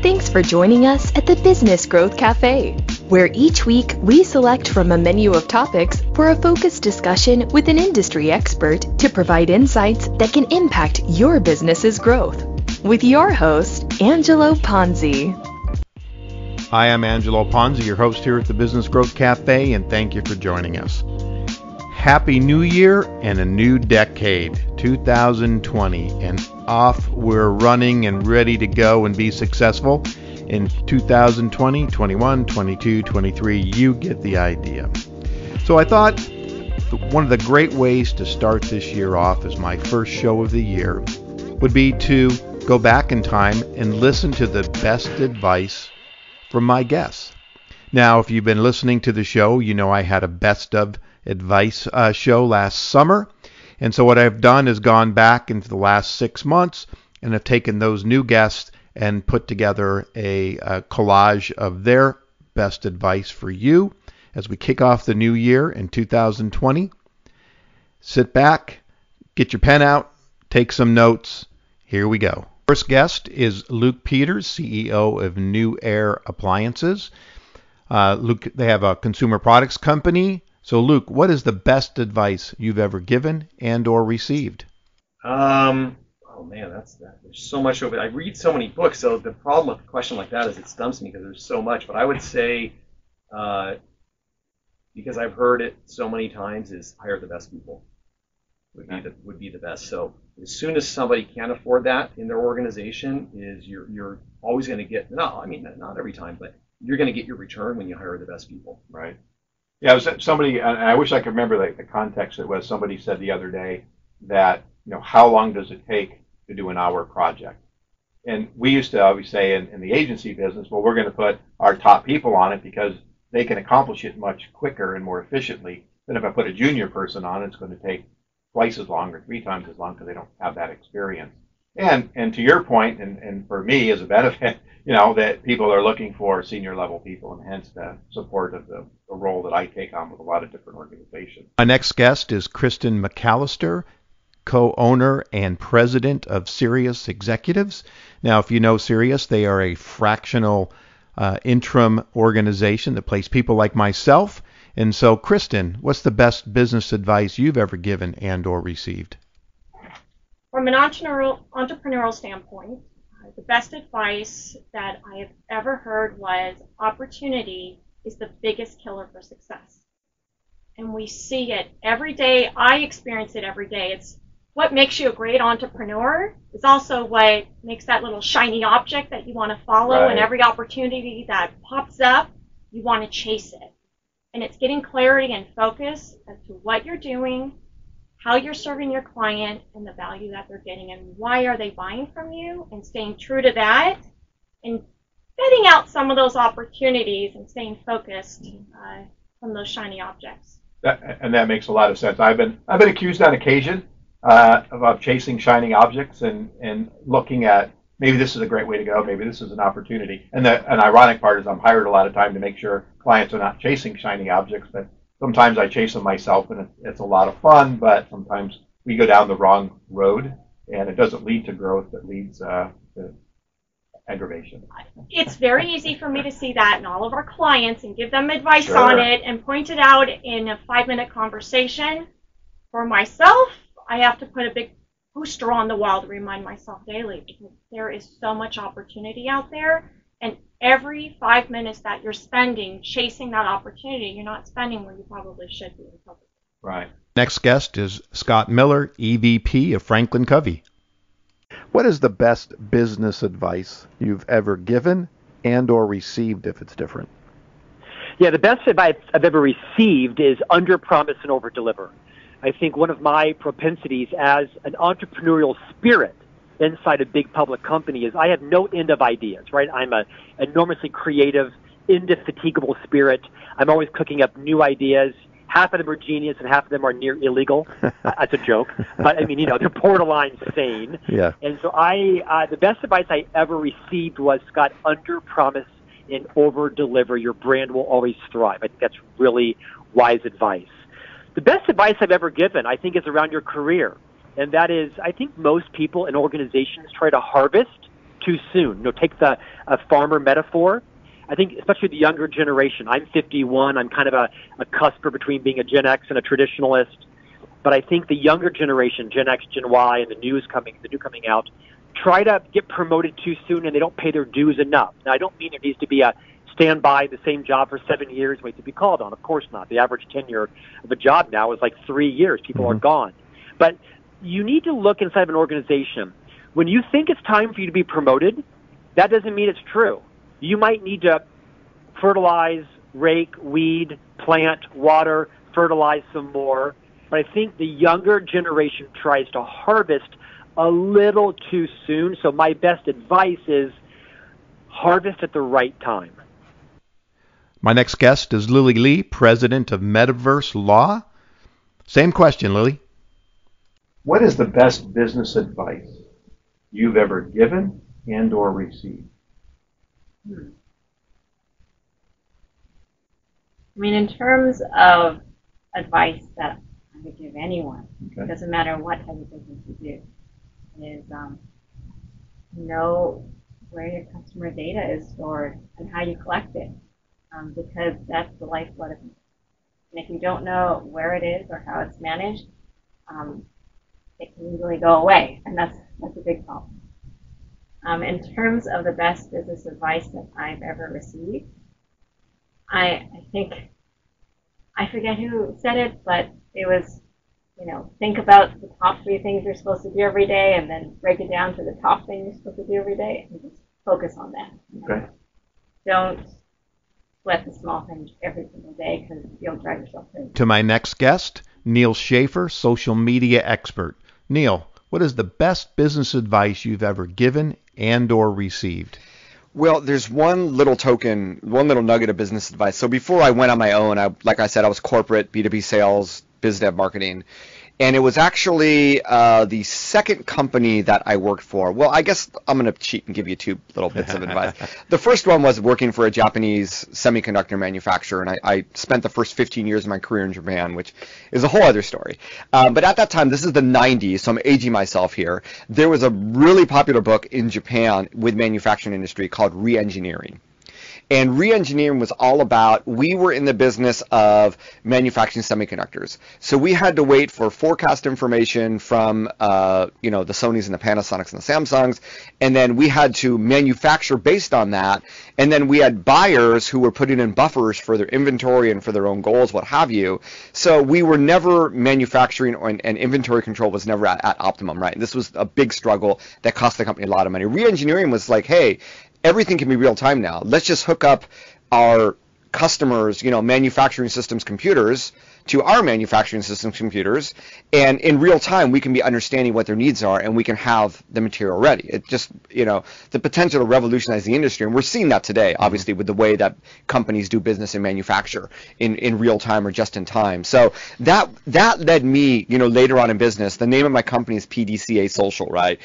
Thanks for joining us at the Business Growth Cafe, where each week we select from a menu of topics for a focused discussion with an industry expert to provide insights that can impact your business's growth. With your host, Angelo Ponzi. Hi, I'm Angelo Ponzi, your host here at the Business Growth Cafe, and thank you for joining us. Happy New Year and a new decade, 2020, and off we're running and ready to go and be successful in 2020, 21, 22, 23. You get the idea. So I thought one of the great ways to start this year off as my first show of the year would be to go back in time and listen to the best advice from my guests. Now, if you've been listening to the show, you know I had a best of advice show last summer. And so what I've done is gone back into the last 6 months and have taken those new guests and put together a collage of their best advice for you as we kick off the new year in 2020. Sit back, get your pen out, take some notes. Here we go. First guest is Luke Peters, CEO of New Air Appliances. Luke, they have a consumer products company. So, Luke, what is the best advice you've ever given and or received? Oh man, there's so much of it. I read so many books, so the problem with a question like that is it stumps me because there's so much. But I would say, because I've heard it so many times, is hire the best people. Would be the best. So as soon as somebody can't afford that in their organization, you're always going to get not every time, but you're going to get your return when you hire the best people. Right. Yeah, it was somebody, and I wish I could remember the context. It was somebody said the other day that, how long does it take to do an hour project? And we used to always say in the agency business, well, we're going to put our top people on it because they can accomplish it much quicker and more efficiently than if I put a junior person on it. It's going to take twice as long or 3 times as long because they don't have that experience. And to your point, and for me as a benefit, that people are looking for senior level people, and hence the support of the role that I take on with a lot of different organizations. My next guest is Kristen McAllister, co-owner and president of Sirius Executives. Now, if you know Sirius, they are a fractional interim organization that places people like myself. And so, Kristen, what's the best business advice you've ever given and or received? From an entrepreneurial standpoint, the best advice that I have ever heard was opportunity is the biggest killer for success. And we see it every day. I experience it every day. It's what makes you a great entrepreneur. It's also what makes that little shiny object that you want to follow. Right. And every opportunity that pops up, you want to chase it. And it's getting clarity and focus as to what you're doing, how you're serving your client, and the value that they're getting, and why are they buying from you, and staying true to that, and vetting out some of those opportunities and staying focused from those shiny objects. That makes a lot of sense. I've been accused on occasion of chasing shining objects and looking at maybe this is a great way to go, maybe this is an opportunity. And an ironic part is I'm hired a lot of time to make sure clients are not chasing shiny objects, but sometimes I chase them myself, and it's a lot of fun, but sometimes we go down the wrong road, and it doesn't lead to growth. It leads to aggravation. It's very easy for me to see that in all of our clients and give them advice on it and point it out in a 5-minute conversation. For myself, I have to put a big booster on the wall to remind myself daily, because there is so much opportunity out there. And every 5 minutes that you're spending chasing that opportunity, you're not spending where you probably should be. Right. Next guest is Scott Miller, EVP of Franklin Covey. What is the best business advice you've ever given and or received, if it's different? Yeah, the best advice I've ever received is under-promise and over-deliver. I think one of my propensities as an entrepreneurial spirit inside a big public company is I have no end of ideas, right? I'm an enormously creative, indefatigable spirit. I'm always cooking up new ideas. Half of them are genius and half of them are near illegal. That's a joke. But, I mean, they're borderline sane. Yeah. And so the best advice I ever received was, Scott, under-promise and over-deliver. Your brand will always thrive. I think that's really wise advice. The best advice I've ever given, I think, is around your career. And that is, I think most people in organizations try to harvest too soon. Take the farmer metaphor. I think especially the younger generation. I'm 51. I'm kind of a cusper between being a Gen X and a traditionalist. But I think the younger generation, Gen X, Gen Y, and the new coming out, try to get promoted too soon and they don't pay their dues enough. Now, I don't mean there needs to be a stand by the same job for 7 years, wait to be called on. Of course not. The average tenure of a job now is like 3 years. People are gone. But you need to look inside of an organization. When you think it's time for you to be promoted, that doesn't mean it's true. You might need to fertilize, rake, weed, plant, water, fertilize some more. But I think the younger generation tries to harvest a little too soon. So my best advice is harvest at the right time. My next guest is Lily Lee, president of Metaverse Law. Same question, Lily. What is the best business advice you've ever given and or received? I mean, in terms of advice that I would give anyone, it doesn't matter what type of business you do, is know where your customer data is stored and how you collect it, because that's the lifeblood of it. And if you don't know where it is or how it's managed, it can easily go away, and that's a big problem. In terms of the best business advice that I've ever received, I think, I forget who said it, but it was, think about the top 3 things you're supposed to do every day and then break it down to the top thing you're supposed to do every day and just focus on that. Okay. Don't sweat the small things every single day because you'll drive yourself crazy. To my next guest, Neil Schaefer, social media expert. Neil, what is the best business advice you've ever given and or received? Well, there's one little nugget of business advice. So before I went on my own, like I said, I was corporate, B2B sales, biz dev marketing. And it was actually the second company that I worked for. Well, I guess I'm going to cheat and give you 2 little bits of advice. The first one was working for a Japanese semiconductor manufacturer, and I spent the first 15 years of my career in Japan, which is a whole other story. But at that time, this is the 90s, so I'm aging myself here. There was a really popular book in Japan with manufacturing industry called Re-Engineering. And re-engineering was all about, we were in the business of manufacturing semiconductors. So we had to wait for forecast information from, the Sonys and the Panasonics and the Samsungs, and then we had to manufacture based on that. And then we had buyers who were putting in buffers for their inventory and for their own goals, what have you. So we were never manufacturing, and inventory control was never at optimum, right? This was a big struggle that cost the company a lot of money. Re-engineering was like, hey, everything can be real time now. Let's just hook up our customers, manufacturing systems computers to our manufacturing systems computers, and in real time we can be understanding what their needs are, and we can have the material ready. It just, the potential to revolutionize the industry, and we're seeing that today, obviously, with the way that companies do business and manufacture in real time or just in time. So that led me, later on in business. The name of my company is PDCA Social, right?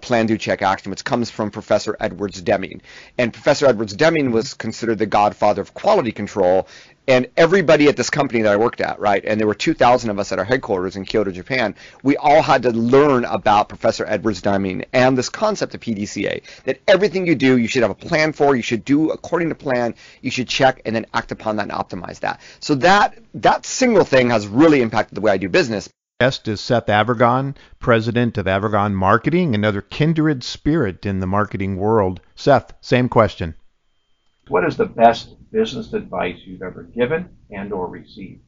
Plan, Do, Check, Action, which comes from Professor Edwards Deming. And Professor Edwards Deming was considered the godfather of quality control. And everybody at this company that I worked at, right, and there were 2,000 of us at our headquarters in Kyoto, Japan, we all had to learn about Professor Edwards Deming and this concept of PDCA, that everything you do, you should have a plan for, you should do according to plan, you should check and then act upon that and optimize that. So that single thing has really impacted the way I do business. Guest is Seth Avirgan, president of Avirgan Marketing, another kindred spirit in the marketing world. Seth, same question. What is the best business advice you've ever given and or received?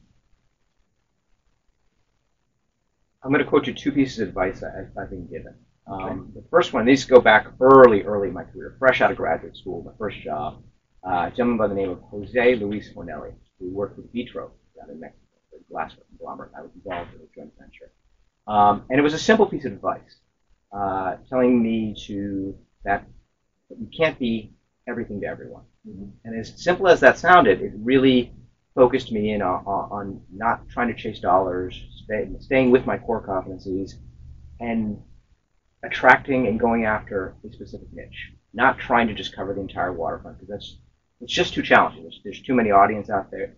I'm going to quote you 2 pieces of advice I've been given. The first one, these go back early in my career, fresh out of graduate school, my first job. A gentleman by the name of Jose Luis Fornelli, who worked with Vitro down in Mexico, the glass conglomerate. I was involved in a joint venture. And it was a simple piece of advice, telling me that you can't be everything to everyone. And as simple as that sounded, it really focused me in on not trying to chase dollars, staying with my core competencies, and attracting and going after a specific niche. Not trying to just cover the entire waterfront, because it's just too challenging. There's too many audiences out there.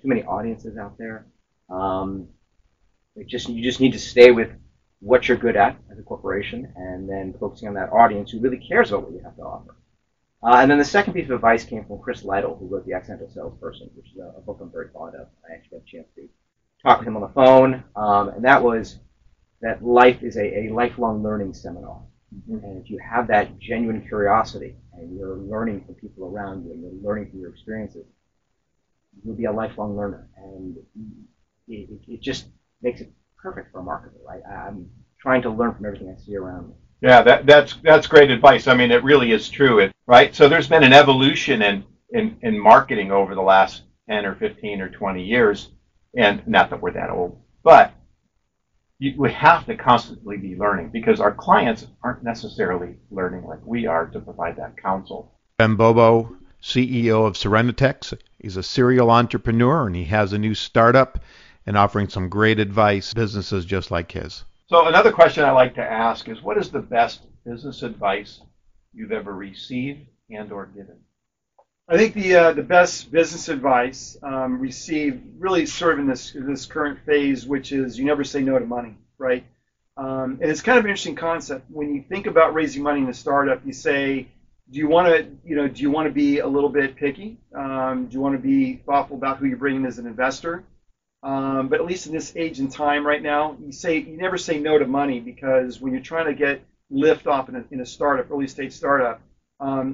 You just need to stay with what you're good at as a corporation, and then focusing on that audience who really cares about what you have to offer. And then the second piece of advice came from Chris Lytle, who wrote The Accidental Salesperson, which is a book I'm very fond of. I actually had a chance to talk to him on the phone, and that was that life is a lifelong learning seminar. Mm-hmm. And if you have that genuine curiosity and you're learning from people around you and you're learning from your experiences, you'll be a lifelong learner. And it just makes it perfect for a marketer, right? I'm trying to learn from everything I see around me. Yeah, that's great advice. I mean, it really is true. Right? So there's been an evolution in marketing over the last 10 or 15 or 20 years, and not that we're that old, but we have to constantly be learning because our clients aren't necessarily learning like we are to provide that counsel. Ben Bobo, CEO of Serenitex. He's a serial entrepreneur, and he has a new startup and offering some great advice to businesses just like his. So another question I like to ask is, what is the best business advice you've ever received and or given? I think the best business advice received really sort of in this current phase, which is you never say no to money, right? And it's kind of an interesting concept. When you think about raising money in a startup, you say, do you want to be a little bit picky? Do you want to be thoughtful about who you're bringing as an investor? But at least in this age and time right now, you never say no to money, because when you're trying to get lift off in a startup, early stage startup,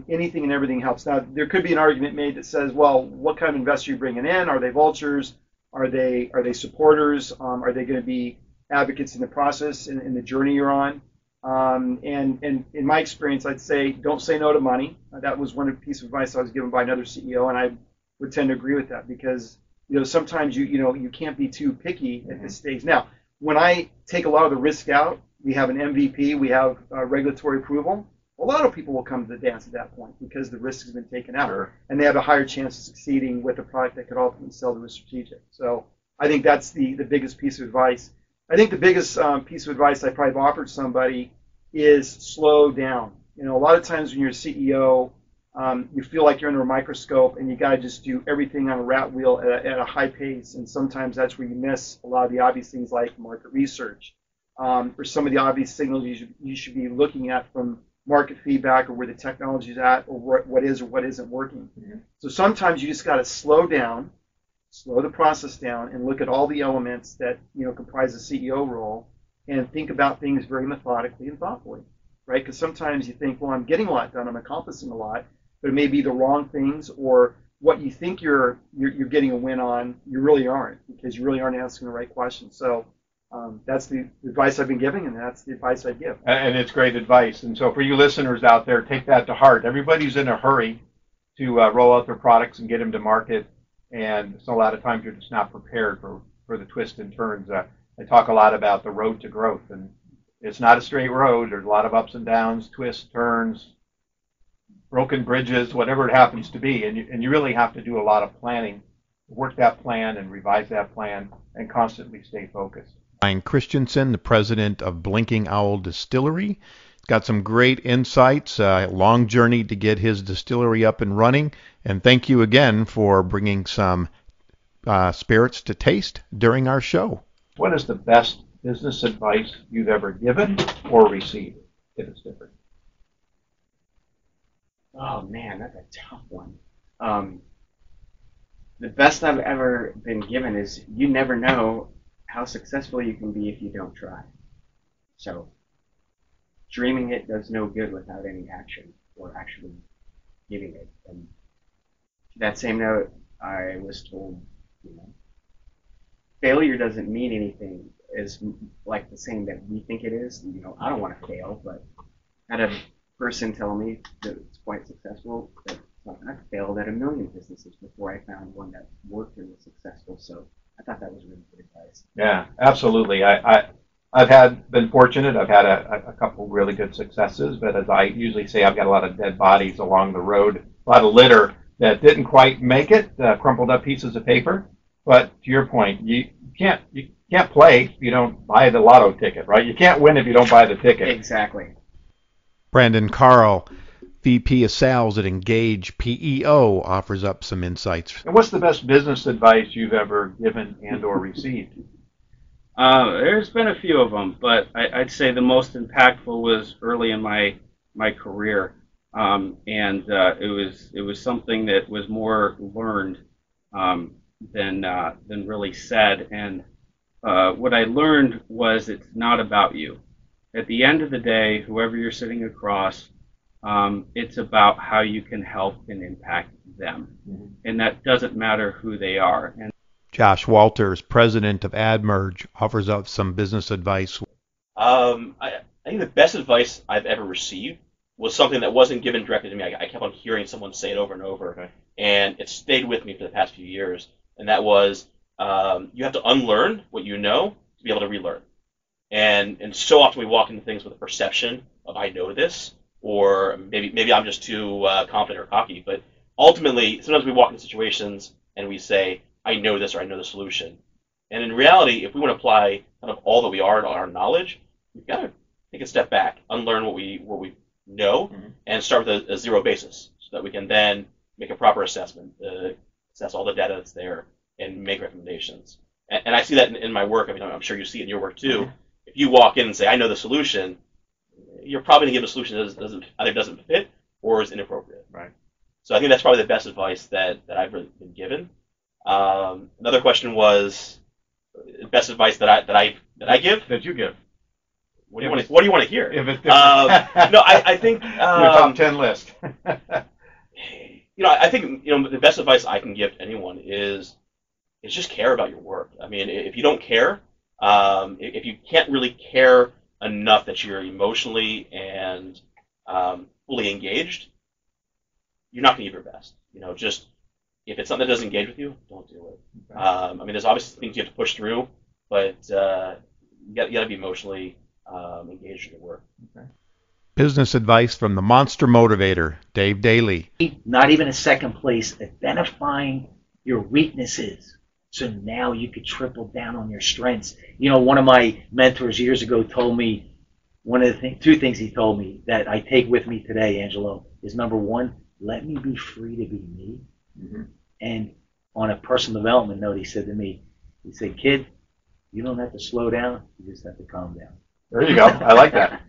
anything and everything helps. Now, there could be an argument made that says, well, what kind of investor are you bringing in? Are they vultures? Are they supporters? Are they going to be advocates in the process, in the journey you're on? And in my experience, I'd say don't say no to money. That was one piece of advice I was given by another CEO, and I would tend to agree with that, because sometimes you can't be too picky at this stage. Now, when I take a lot of the risk out, we have an MVP, we have regulatory approval. A lot of people will come to the dance at that point because the risk has been taken out, sure, and they have a higher chance of succeeding with a product that could ultimately sell to a strategic. So I think that's the biggest piece of advice. I think the biggest piece of advice I probably have offered somebody is slow down. A lot of times when you're a CEO, you feel like you're under a microscope and you got to just do everything on a rat wheel at a high pace, and sometimes that's where you miss a lot of the obvious things like market research, or some of the obvious signals you should be looking at from market feedback, or where the technology is at, or what is or what isn't working. Mm-hmm. So sometimes you just got to slow the process down, and look at all the elements that comprise the CEO role, and think about things very methodically and thoughtfully, right? Because sometimes you think, well, I'm getting a lot done, I'm accomplishing a lot, but it may be the wrong things, or what you think you're getting a win on, you really aren't, because you really aren't asking the right questions. So that's the advice I've been giving, and that's the advice I give. And it's great advice. And so for you listeners out there, take that to heart. Everybody's in a hurry to roll out their products and get them to market, and so a lot of times you're just not prepared for the twists and turns. I talk a lot about the road to growth, and it's not a straight road. There's a lot of ups and downs, twists, turns, broken bridges, whatever it happens to be, and you really have to do a lot of planning, work that plan and revise that plan, and constantly stay focused. Brian Christensen, the president of Blinking Owl Distillery. He's got some great insights, long journey to get his distillery up and running, and thank you again for bringing some spirits to taste during our show. What is the best business advice you've ever given or received, if it's different? Oh man, that's a tough one. The best I've ever been given is you never know how successful you can be if you don't try. So dreaming it does no good without any action or actually giving it. And to that same note, I was told, failure doesn't mean anything is like the same that we think it is. I don't want to fail, but I had a person tell me that it's quite successful, that I failed at 1 million businesses before I found one that worked and was successful. So I thought that was really good advice. Yeah, absolutely. I've been fortunate. I've had a couple really good successes, but as I usually say, I've got a lot of dead bodies along the road, a lot of litter that didn't quite make it, crumpled up pieces of paper. But to your point, you can't play if you don't buy the lotto ticket, right? You can't win if you don't buy the ticket. Exactly. Brandon Carl, VP of Sales at Engage PEO, offers up some insights. And what's the best business advice you've ever given and or received? There's been a few of them, but I'd say the most impactful was early in my career, and it was something that was more learned than really said. And what I learned was it's not about you. At the end of the day, whoever you're sitting across, it's about how you can help and impact them, and that doesn't matter who they are. And Josh Walters, president of AdMerge, offers up some business advice. I think the best advice I've ever received was something that wasn't given directly to me. I kept on hearing someone say it over and over, and it stayed with me for the past few years. And that was, you have to unlearn what you know to be able to relearn. And so often we walk into things with a perception of I know this, or maybe I'm just too confident or cocky. But ultimately, sometimes we walk into situations and we say, I know this or I know the solution. And in reality, if we want to apply kind of all that we are in our knowledge, we've got to take a step back, unlearn what we know, and start with a zero basis so that we can then make a proper assessment, assess all the data that's there, and make recommendations. And I see that in my work. I mean, I'm sure you see it in your work too. If you walk in and say, I know the solution, you're probably going to give a solution that either doesn't fit or is inappropriate. Right. So I think that's probably the best advice that I've really been given. Another question was best advice that I give. That you give. What do you want to hear? If it's no, I think your top 10 list. I think the best advice I can give to anyone is just care about your work. I mean, if you don't care, if you can't really care enough that you're emotionally and fully engaged, you're not going to give your best. Just if it's something that doesn't engage with you, don't do it. I mean, there's obviously things you have to push through, but you got to be emotionally engaged in your work. Okay. Business advice from the Monster Motivator, Dave Daly. Not even a second place, identifying your weaknesses. So now you could triple down on your strengths. One of my mentors years ago told me, two things he told me that I take with me today, Angelo, is number one, let me be free to be me. And on a personal development note, he said to me, kid, you don't have to slow down, you just have to calm down. There you go. I like that.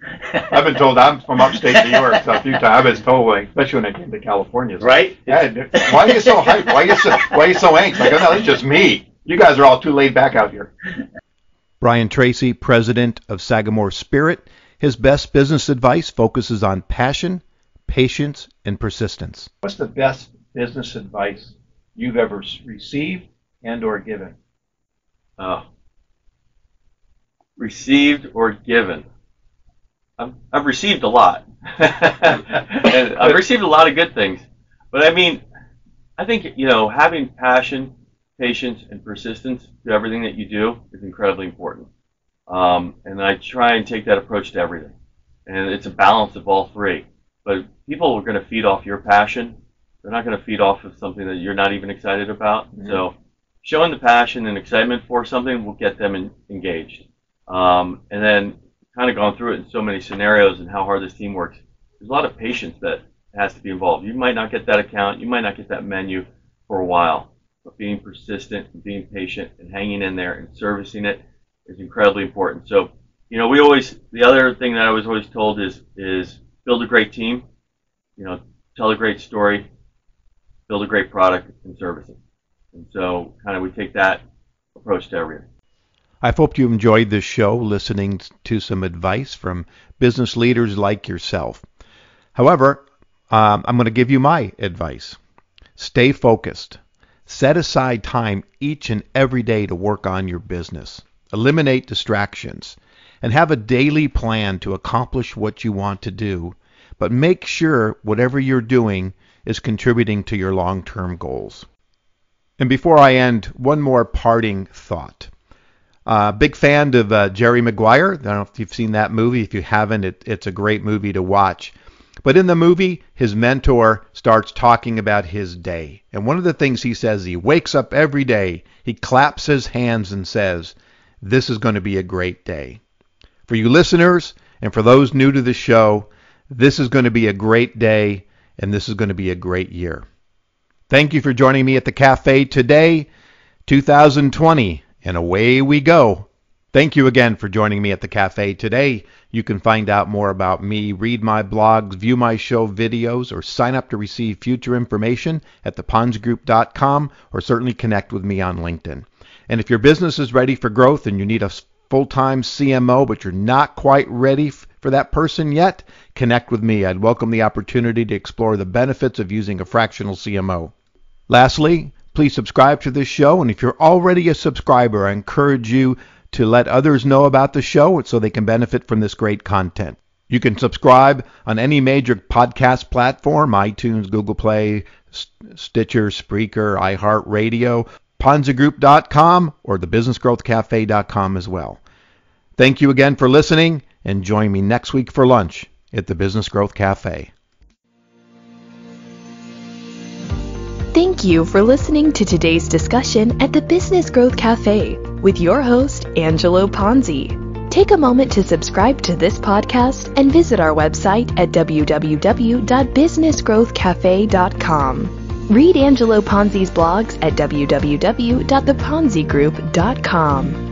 I've been told I'm from upstate New York, so a few times I've been told, especially when I came to California. So, right? Yeah, why are you so hyped? Why are you so anxious? Like, oh, no, it's just me. You guys are all too laid back out here. Brian Tracy, president of Sagamore Spirit. His best business advice focuses on passion, patience, and persistence. What's the best business advice you've ever received and or given? Received or given? I've received a lot. And I've received a lot of good things. But I mean, I think, having passion, patience, and persistence to everything that you do is incredibly important. And I try and take that approach to everything. And it's a balance of all three. But people are going to feed off your passion. They're not going to feed off of something that you're not even excited about. So showing the passion and excitement for something will get them engaged. And then kind of gone through it in so many scenarios and how hard this team works. There's a lot of patience that has to be involved. You might not get that account. You might not get that menu for a while. But being persistent and being patient and hanging in there and servicing it is incredibly important. So, the other thing that I was always told is build a great team, tell a great story, build a great product, and service it. And so kind of we take that approach to everything. I've hoped you enjoyed this show, listening to some advice from business leaders like yourself. However, I'm going to give you my advice. Stay focused. Set aside time each and every day to work on your business. Eliminate distractions. And have a daily plan to accomplish what you want to do. But make sure whatever you're doing is contributing to your long-term goals. And before I end, one more parting thought. Big fan of Jerry Maguire. I don't know if you've seen that movie. If you haven't, it's a great movie to watch. But in the movie, his mentor starts talking about his day. And one of the things he says, he wakes up every day, he claps his hands and says, this is going to be a great day. For you listeners, and for those new to the show, this is going to be a great day, and this is going to be a great year. Thank you for joining me at the cafe today, 2020. And away we go. Thank you again for joining me at the cafe today. You can find out more about me, read my blogs, view my show videos, or sign up to receive future information at theponzigroup.com, or certainly connect with me on LinkedIn. And if your business is ready for growth and you need a full-time CMO, but you're not quite ready for that person yet, connect with me. I'd welcome the opportunity to explore the benefits of using a fractional CMO. Lastly, please subscribe to this show, and if you're already a subscriber, I encourage you to let others know about the show so they can benefit from this great content. You can subscribe on any major podcast platform, iTunes, Google Play, Stitcher, Spreaker, iHeartRadio, ponzigroup.com, or thebusinessgrowthcafe.com as well. Thank you again for listening, and join me next week for lunch at the Business Growth Cafe. Thank you for listening to today's discussion at the Business Growth Cafe with your host, Angelo Ponzi. Take a moment to subscribe to this podcast and visit our website at www.businessgrowthcafe.com. Read Angelo Ponzi's blogs at www.theponzigroup.com.